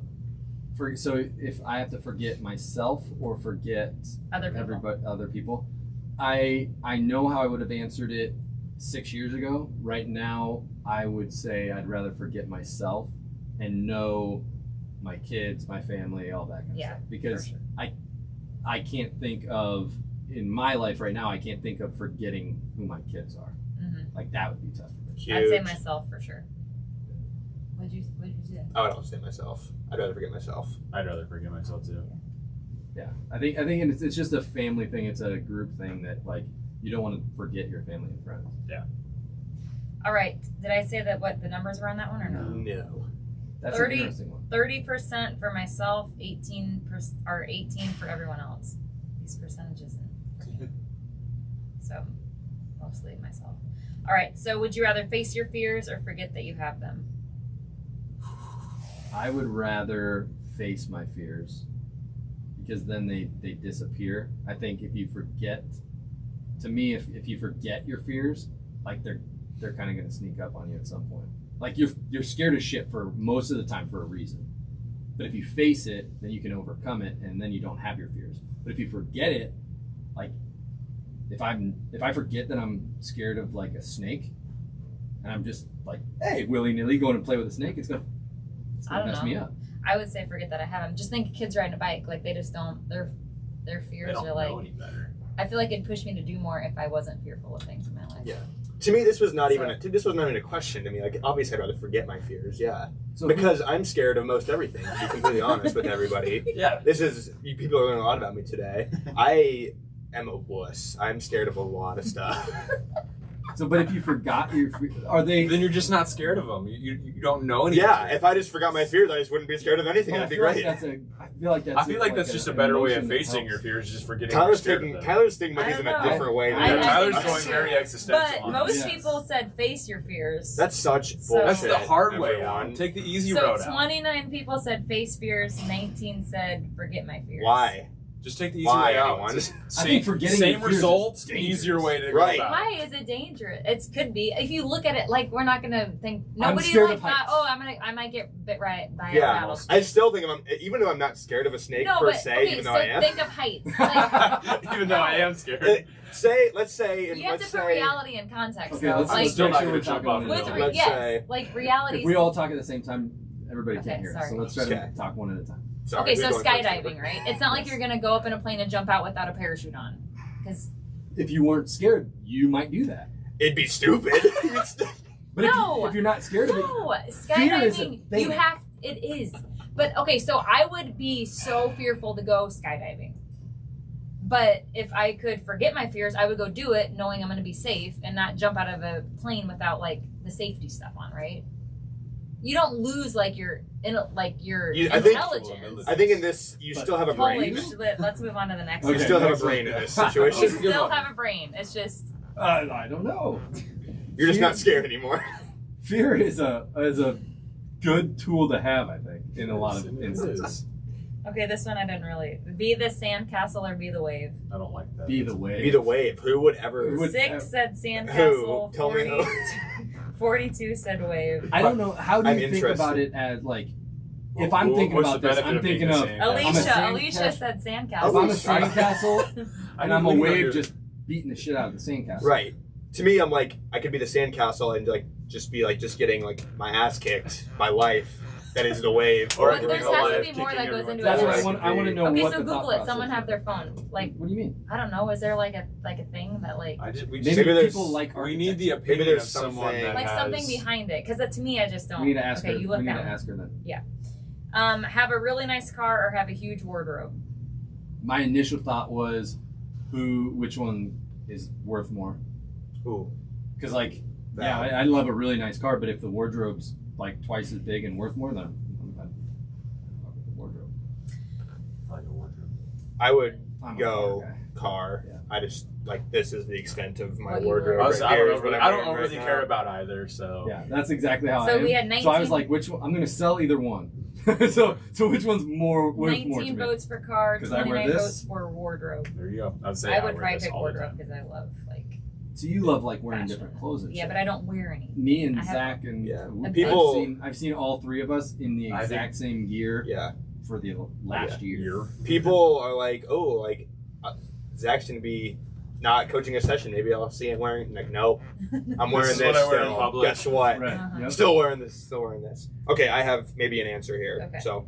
so if I have to forget myself or forget Other people. other people, I know how I would have answered it 6 years ago. Right now, I would say I'd rather forget myself and know my kids, my family, all that kind of Yeah, stuff. Because for sure. I can't think of in my life right now. I can't think of forgetting who my kids are. Mhm. Like that would be tough for me. Huge. I'd say myself for sure. What'd you say? I would also say myself. I'd rather forget myself. I'd rather forget myself too. Yeah, I think it's just a family thing. It's a group thing that like you don't want to forget your family and friends. All right. Did I say that what the numbers were on that one or no? No. That's 30 an interesting one. 30% for myself, 18% or 18 for everyone else. These percentages. So mostly myself. All right. So would you rather face your fears or forget that you have them? I would rather face my fears because then they disappear. I think if you forget, to me, if you forget your fears, like they're kind of going to sneak up on you at some point. Like you're scared of shit for most of the time for a reason. But if you face it, then you can overcome it, and then you don't have your fears. But if you forget it, like if I forget that I'm scared of like a snake, and I'm just like, hey, willy-nilly going to play with a snake, it's gonna mess me up. I would say forget that I have them. Just think kids riding a bike, like they just don't. Their fears They don't are like. know any better. I feel like it'd push me to do more if I wasn't fearful of things in my life. Yeah. To me, this was not even a question to me. Like, obviously, I'd rather forget my fears. Yeah. So Because I'm scared of most everything, to be completely honest with everybody. Yeah. People are learning a lot about me today. I am a wuss. I'm scared of a lot of stuff. but if you forgot your, are they? Then you're just not scared of them. You don't know anything. Yeah, if I just forgot my fears, I just wouldn't be scared of anything. Well, That'd be great. I feel like that's just a an better way of emotion that facing your helps. fears, just forgetting Tyler's you're scared of them. thinking about I these in don't a know. different way. I Yeah, Tyler's think going so. very existential. But on most this. people said face your fears. That's such So- bullshit. That's the hard way everyone. out. Take the easy So road out. 29 people said face fears, 19 said forget my fears. Why? Just take the easy Why, way out. anyone? Just I think forgetting same your fears is results, dangerous. easier way to Right. go about Why is it dangerous? It could be. If you look at it, like we're not gonna think. Nobody scared like of thought, heights. I might get bit right by a Yeah, rattlesnake. I still think even though I'm not scared of a snake No, per but se, okay, even so though I am. think of heights. Like, it. Even though I am scared. Let's say, you have to put reality in context. Okay, though. let's like, still make not sure gonna we're jump talking off one the at a building. time. yes, say- like reality. If we all talk at the same time, everybody Okay, can't hear us. sorry. So let's try Okay. to talk one at a time. Sorry, Okay, so who's going first? skydiving, right? It's not like you're gonna go up in a plane and jump out without a parachute on, because If you weren't scared, you might do that. It'd be stupid. But No. if you're not scared of it, no, fear is a skydiving. thing. You have it is, but okay. So I would be so fearful to go skydiving, but if I could forget my fears, I would go do it, knowing I'm gonna be safe and not jump out of a plane without like the safety stuff on, right? You don't lose like your I think- intelligence. I think in this, you But- still have a Holy brain. shit! Let's move on to the next You Okay, one. still have a next brain one. in this You situation. still have a brain. It's just I don't know. You're just Fear- not scared anymore. Fear is a good tool to have, I think, in a lot of instances. okay. This one I didn't really be the sandcastle or be the wave. I don't like that. Be the way. Be the wave. Who would ever? Who would- 6 said sandcastle. Who? Tell me who. 42 said wave. I don't know. How do I'm you think interested. about it as like? If Well, I'm thinking what's about the this, benefit I'm of being thinking the of same? I'm a Alicia sandcastle. said sandcastle. If I'm a Alicia. sandcastle and I'm a I didn't wave know just beating the shit out of the sandcastle. Right. To me, I'm like, I could be the sandcastle and like just getting like my ass kicked by life. That is the wave. Or But I could there be has to alive, be more kicking that goes everyone into That's it. what Or I want to know. Okay, what so the Google thought it. process Someone is. have their phone. Like, What do you mean? I don't know. Is there like a thing that like Maybe just Maybe there's- people like we need the architecture. opinion there's of someone something- that like has, something behind it? Because to me, I just don't. We need to ask okay, her. you look We need at to them. ask her then. Have a really nice car or have a huge wardrobe. My initial thought was, which one is worth more? Ooh. Because like, yeah, I love a really nice car, but if the wardrobe's like twice as big and worth more, then I'm fine with the wardrobe. like a wardrobe. I would I'm a go car guy. car. Yeah. I just like this is the extent of my What you wardrobe. wear. right I here don't is what overly, I'm I don't wearing overly right care now. about either. So Yeah, that's exactly how So I am. we had So I was 19 like, which one? I'm gonna sell either one. so which one's more worth more to 19 me? votes for car, 'Cause I wear 29 this. votes for wardrobe. there you go. I'd say I would wear probably this pick all the wardrobe time. because I love like So you love like wearing fashion. different clothes and Yeah, shit. but I don't wear any. Me and I have- Zach and Yeah. I've People- I've seen all three of us in the I think- exact same gear Yeah. for the last year. People are like, oh, like Zach's gonna be not coaching a session. Maybe I'll see him wearing. Like, nope, I'm wearing This is this. what I wear in still. public. Guess what? Right. Uh-huh. Yep. Still wearing this. Still wearing this. Okay, I have maybe an answer here. Okay. So,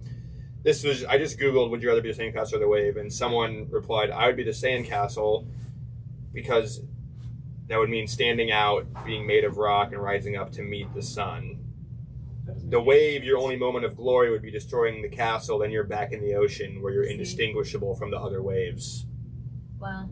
this was I just googled, would you rather be the sandcastle or the wave? And someone replied, I would be the sandcastle because that would mean standing out, being made of rock, and rising up to meet the sun. The wave, your only moment of glory would be destroying the castle. Then you're back in the ocean where you're See. indistinguishable from the other waves. Well,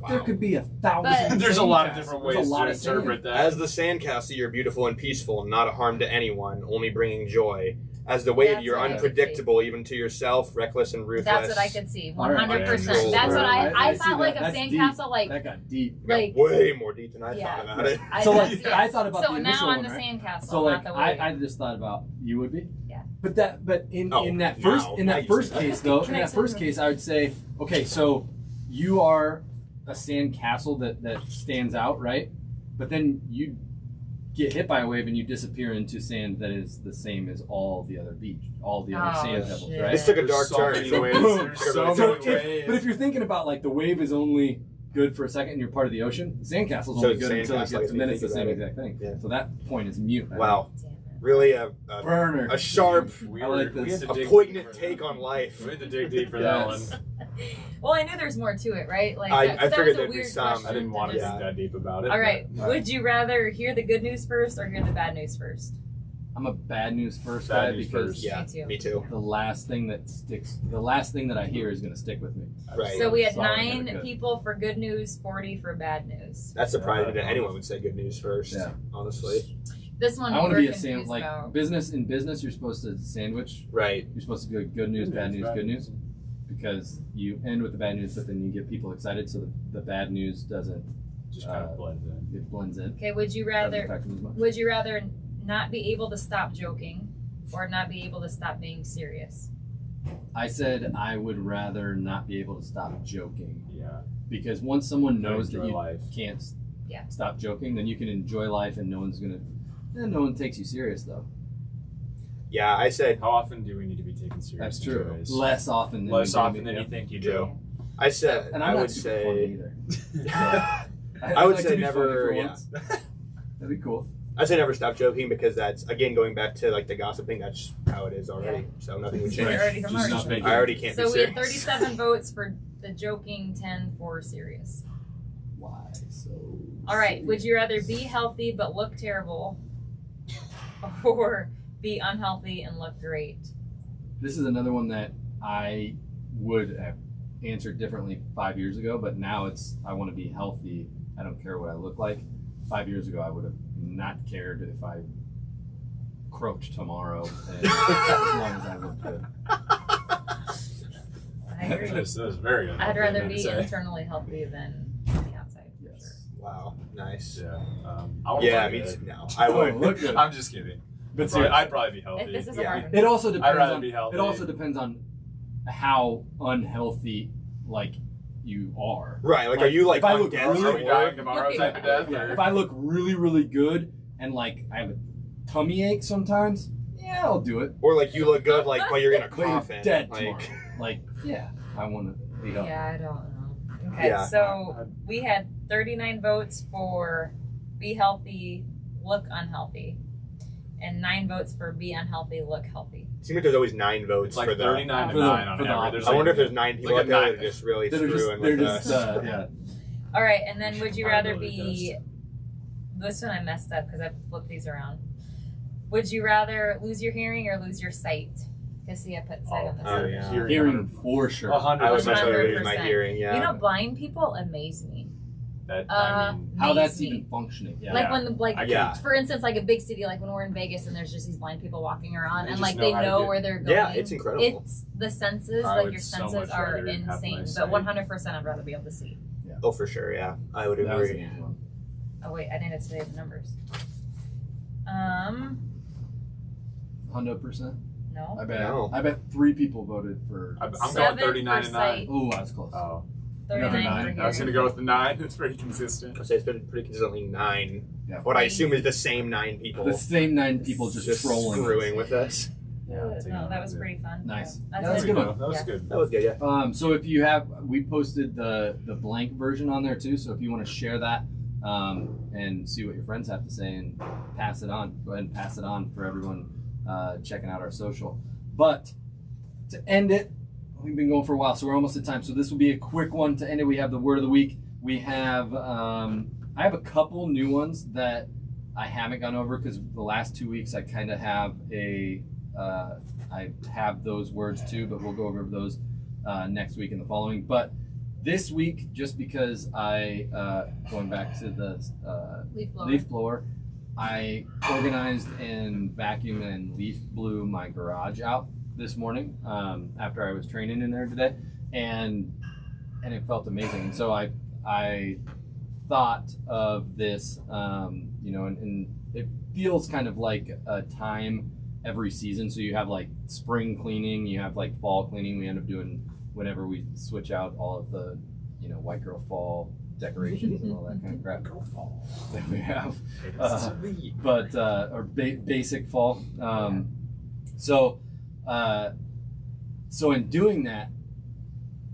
There could be 1,000. But- There's a lot of sandcastles. different There's ways a lot to of sand. interpret that. As the sandcastle, you're beautiful and peaceful, not a harm to anyone, only bringing joy. As the wave, That's you're what I could unpredictable, even to yourself, reckless and ruthless. That's what I could see. All right. 100%. Cool. That's what I see thought. Like a that. That's sandcastle, deep. like That got deep. like Way more deep than I Yeah. thought about it. So, like, that's- I thought about so the now initial on one, the right? sandcastle, So like not the wave. I just thought about you would be. Yeah. But in Oh, that now. first Now you say that. case though, Can in I that say first something? case I would say, okay, so you are a sandcastle that stands out, right? But then you get hit by a wave and you disappear into sand that is the same as all the other Oh, sand pebbles, shit. right? This took a There's dark so turn. many ways. Boom. There's so So many ways. but if you're thinking about like the wave is only good for a second and you're part of the ocean, the sandcastle's So only the good until it sandcastle, gets, and then if it's you the think same about exact thing. Yeah. So that point is mute. Wow. Damn it. Really Burner. a sharp, We I were- like we this. had to a dig poignant deep for take that. on life. We had to dig deep for that one. Yes. Well, I knew there's more to it, right? Like I that figured was a there'd be weird some. question I didn't want to just- dig that deep about it. All right. but- Would you rather hear the good news first or hear the bad news first? I'm a bad news first Bad guy news because first. Yeah, Me too. me too. the last thing that I hear is going to stick with me. Right. So we had Solid, 9 good. people for good news, 40 for bad news. That's surprising that anyone would say good news first. Yeah. Honestly. This one I we want to were be a confused like about. business. In business, you're supposed to sandwich. Right. You're supposed to go good news, bad news, good news, because you end with the bad news, but then you get people excited, so the bad news doesn't Just kind of blends in. it blends in. Okay, would you Doesn't rather affect them as much. would you rather not be able to stop joking or not be able to stop being serious? I said I would rather not be able to stop joking Yeah. because once someone knows that Enjoy you life. can't Yeah. stop joking, then you can enjoy life, and no one takes you serious though. Yeah, I said How often do we need to be taken seriously? That's true. anyways? Less often than Less you often than yeah. you think you do. I said And I'm I not would super funny say either. I would like say to be never funny for yeah. once. That'd be cool. I'd say never stop joking because that's again going back to like the gossip thing, that's how it is already. So nothing would It's change. already from Just our- not make I already can't So be we had serious. 37 votes for the joking, 10 for serious. Why so? All right, would you rather be healthy but look terrible or be unhealthy and look great? This is another one that I would have answered differently 5 years ago, but now it's I want to be healthy. I don't care what I look like. 5 years ago, I would have not cared if I croaked tomorrow, and as long as I looked good. I agree. This is very I'd rather be insane. internally healthy than on the outside. For sure. Yes. Wow, nice. Yeah. I wanna Yeah, look me good. too. No, I would. look good. I'm just kidding. But I'd probably be healthy. If this is Yeah. a hard one. It also depends. I'd rather on, be healthy. It also depends on how unhealthy, like you are. Right, like are you like if I on look death really- Are we or- dying tomorrow type of death? Yeah, or- if I look really, really good and like I have a tummy ache sometimes, yeah, I'll do it. Or like you look good, like but you're in a But you're coffin. dead like, tomorrow. Like, yeah, I want to be healthy. Yeah, I don't know. Okay, Yeah. so we had 39 votes for be healthy, look unhealthy, and 9 votes for be unhealthy, look healthy. seems like there's always 9 votes It's like for the. 39 to for the- 9 on for the average. There's I like- wonder if there's 9 people like out a there nine. that are just really They're screwing they're with just us. yeah. All right, and then would you rather Probability be? This one I messed up because I flipped these around. Would you rather lose your hearing or lose your sight? Because see, I put sight on this. Oh, one. yeah. Hearing for sure. 100%. I would much rather lose my 100%. hearing. Yeah. You know, blind people amaze me. That, I mean, How that's Amaze me. even functioning. Yeah. Like Yeah. when the like, I Yeah. for instance, like a big city, like when we're in Vegas and there's just these blind people walking around, They and just like know they how to know get- where they're going. Yeah, it's incredible. It's the senses, I like would your so senses much are rather have my insane. But sight. 100%, I'd rather be able to see. Oh, for sure. Yeah, I would That was agree. an easy one. Oh wait, I didn't say the numbers. 100%. No. I bet. No. I bet 3 people voted for. I'm 7 going 39 for and 9. sight. Oh, I was close. Oh, 39 9. for I was hearing. going to go with the 9. It's pretty consistent. I'd say it's been pretty consistently 9. Yeah. What I assume is the same 9 people. The same 9 people just trolling. screwing with us. No, that was pretty fun. Nice. That's That was it. a good one. That was Yeah. good. That was good. Yeah. So if you have, we posted the blank version on there too. So if you want to share that and see what your friends have to say and pass it on, go ahead and pass it on for everyone checking out our social. But to end it, we've been going for a while, so we're almost at time. So this will be a quick one to end it. We have the word of the week. We have I have a couple new ones that I haven't gone over because the last 2 weeks I kind of have I have those words too, but we'll go over those next week and the following. But This week, just because I, going back to the Leaf blower. leaf blower, I organized and vacuumed and leaf blew my garage out this morning after I was training in there today, and it felt amazing. And so I thought of this, and it feels kind of like a time every season. So you have like spring cleaning, you have like fall cleaning. We end up doing whenever we switch out all of the, white girl fall decorations and all that kind of crap that we have. Basic fall. So in doing that,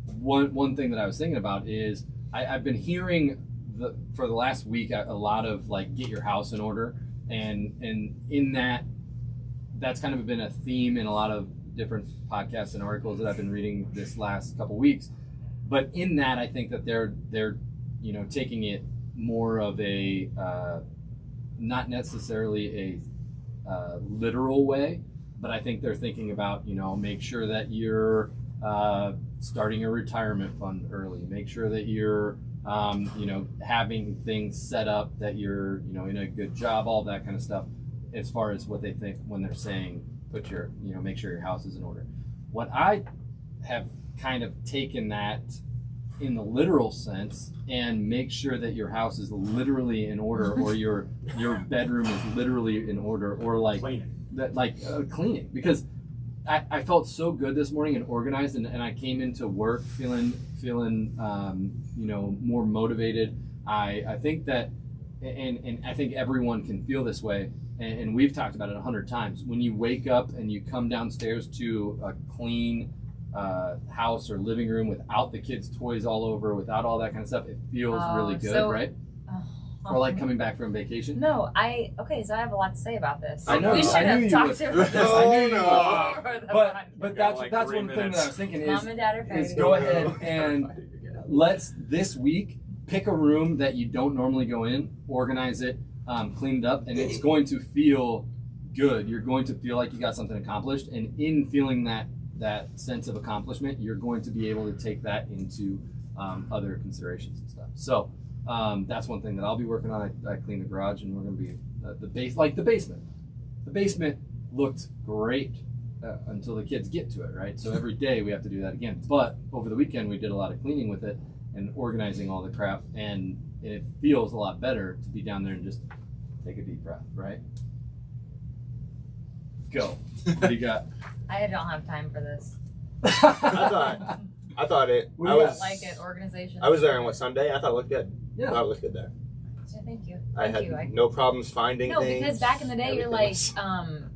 one thing that I was thinking about is I've been hearing for the last week a lot of like get your house in order, and in that's kind of been a theme in a lot of different podcasts and articles that I've been reading this last couple weeks. But in that, I think that they're taking it more of a not necessarily a literal way, but I think they're thinking about make sure that you're starting a retirement fund early. Make sure that you're having things set up, that you're in a good job, all that kind of stuff. As far as what they think when they're saying put your make sure your house is in order. What I have kind of taken that in the literal sense and make sure that your house is literally in order, or your bedroom is literally in order, or like cleaning, because I felt so good this morning and organized, and I came into work feeling more motivated. I think that, and I think everyone can feel this way, and we've talked about it 100 times. When you wake up and you come downstairs to a clean house or living room without the kids' toys all over, without all that kind of stuff, it feels really good, right? Or like coming back from vacation. No, so I have a lot to say about this. I know. We should have talked about this. I knew you would. But that's one thing that I was thinking Mom and Dad are is fighting. go ahead and let's this week pick a room that you don't normally go in, organize it, clean it up, and it's going to feel good. You're going to feel like you got something accomplished, and in feeling that sense of accomplishment, you're going to be able to take that into other considerations and stuff. So that's one thing that I'll be working on. I clean the garage, and we're going to be the basement. The basement looked great until the kids get to it, right? So every day we have to do that again. But over the weekend we did a lot of cleaning with it and organizing all the crap, and it feels a lot better to be down there and just take a deep breath, right? Go. What do you got? I don't have time for this. I thought it. What I do you was Like it, organization. I was there on Sunday. I thought it looked good. Yeah. I thought it looked good there. Yeah, thank you. I Thank had you. no problems finding No, things. because back in the day, you're like, Everything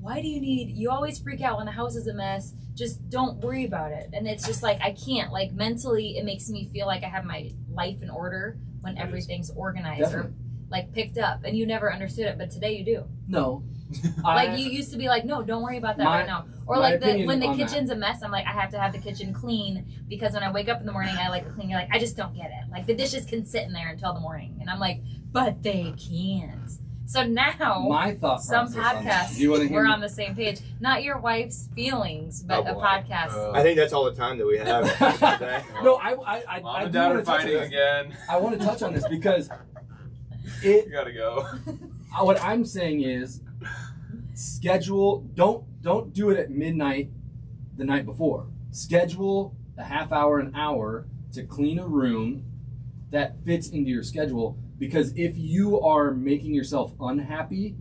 why do you always freak out when the house is a mess. Just don't worry about it. And it's just like, I can't. Like, mentally, it makes me feel like I have my life in order when everything's organized or like picked up. And you never understood it, but today you do. No. Like, you used to be like, no, don't worry about that right now. Or like when the kitchen's a mess, I'm like, I have to have the kitchen clean, because when I wake up in the morning, I like to clean. You're like, I just don't get it. Like, the dishes can sit in there until the morning. And I'm like, but they can't. So now, my thought some process do you want to podcasts, hear we're me? on the same page. Not your wife's feelings, but Oh, a boy. podcast. I think that's all the time that we have today. No, I Mom and do Dad want are to touch on fighting this. again. I want to touch on this because You gotta go. what I'm saying is schedule. Don't do it at midnight the night before. Schedule a half hour, an hour to clean a room that fits into your schedule. Because if you are making yourself unhappy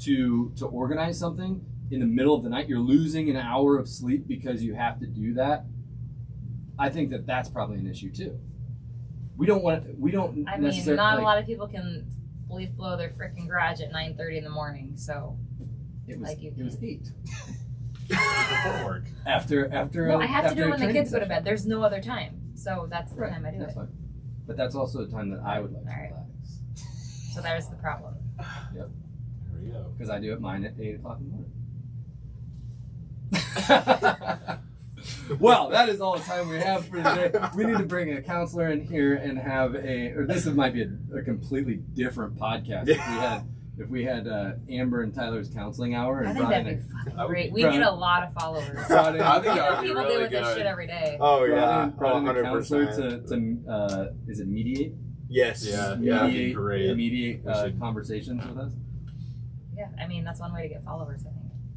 to organize something in the middle of the night, you're losing an hour of sleep because you have to do that. I think that that's probably an issue too. We don't I mean, necessarily. not a lot of people can leaf blow their freaking garage at 9:30 in the morning. So It was like you it was can. 8 Before work. after. No, I have to after do it a when the training kids go to session. bed. There's no other time. So that's the Right, time I do that's it. fine. But that's also a time that I would like to All right. relax. So there's the problem. There we go. Because I do it mine at 8 o'clock in the morning. Well, that is all the time we have for today. We need to bring a counselor in here and have or this might be a completely different podcast. If we had if we had Amber and Tyler's counseling hour I and think brought that'd in be fucking a great. We brought need in- a lot of followers. brought in, I think that would be People really deal with this good. shit every day. Oh brought in a counselor 100%. to is it mediate? Yes. Yeah, that'd be Mediate, great. mediate We should- conversations with us. Yeah, I mean that's one way to get followers.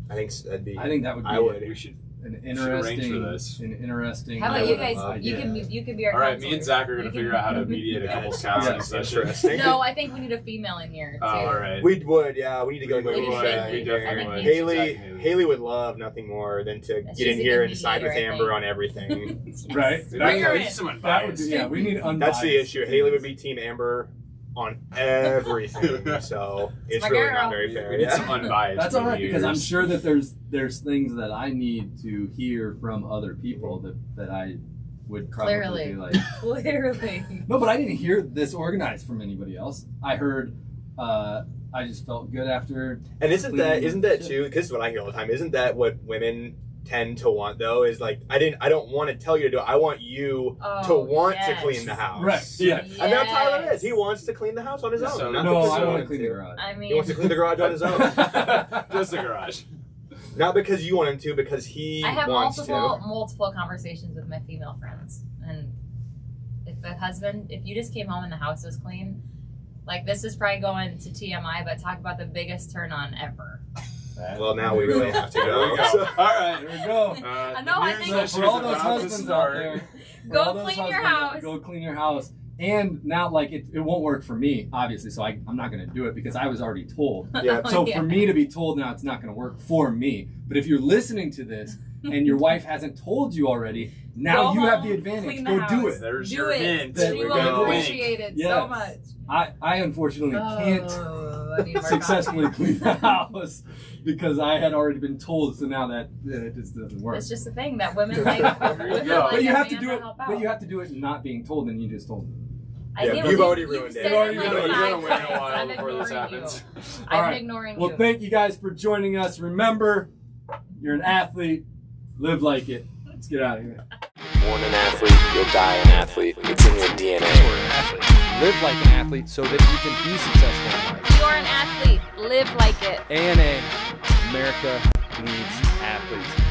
I think. That'd be. I think that would be I would. We should. an arrange for interesting, this. an interesting. How about you guys? idea. You can be our. All right, me and counselors. Zach are gonna You figure can- out how to mediate a couple's counseling Yeah, session. Interesting. No, I think we need a female in here too. Oh, all right. We would, yeah. We need to go. We would. We I definitely think would. Haley, Exactly. Haley would love nothing more than to She's get in a here good and side with mediator, I Amber think. on everything. Right? We Bring her need in. some That would advice. be, yeah, we need unbiased. That's the issue. Haley would be Team Amber on everything, so it's my really girl. not very We fair. need Yeah. some unbiased. That's all right because I'm mediators. sure that there's things that I need to hear from other people that I would probably Clearly. be like. Clearly. No, but I didn't hear this organized from anybody else. I heard. I just felt good after. And isn't that too? This is what I hear all the time. Isn't that what women tend to want though? Is like I don't want to tell you to do it. I want you to want to clean the house. Right. Yeah. And now Tyler is. He wants to clean the house on his own. So- Not No, because I you want to him clean the garage. I mean, He wants to clean the garage on his own. Just the garage. Not because you want him to, because he I have wants multiple conversations with my female friends, and if you just came home and the house was clean, like this is probably going to TMI, but talk about the biggest turn on ever. to. Well, now we really have to There go. we go. So- All right. There we go. I know, I think- So for all those husbands out there, for Go all those clean your husbands, house. Go clean your house. And now, like, it won't work for me, obviously, so I'm not going to do it because I was already told. Yeah. So Yeah. for me to be told now, it's not going to work for me. But if you're listening to this and your wife hasn't told you already, now Go you have the home, advantage. clean the Go do house. it. There's Do your it. hint. There She we will go. appreciate it so Yes. much. I unfortunately can't I need more successfully coffee. clean the house because I had already been told, so now that it just doesn't work. It's just the thing that women like. There you women go. like But you a have to man do it. help out. But you have to do it not being told, and you just told me. I Yeah, did you've what already you've ruined said it. it like You're gonna five wait a times. while I'm before this ignoring happens. you. All I'm right. ignoring Well, you. thank you guys for joining us. Remember, you're an athlete. Live like it. Let's get out of here. Born an athlete, you'll die an athlete. It's in your DNA. Live like an athlete so that you can be successful in life. You're an athlete. Live like it. ANA, America needs athletes.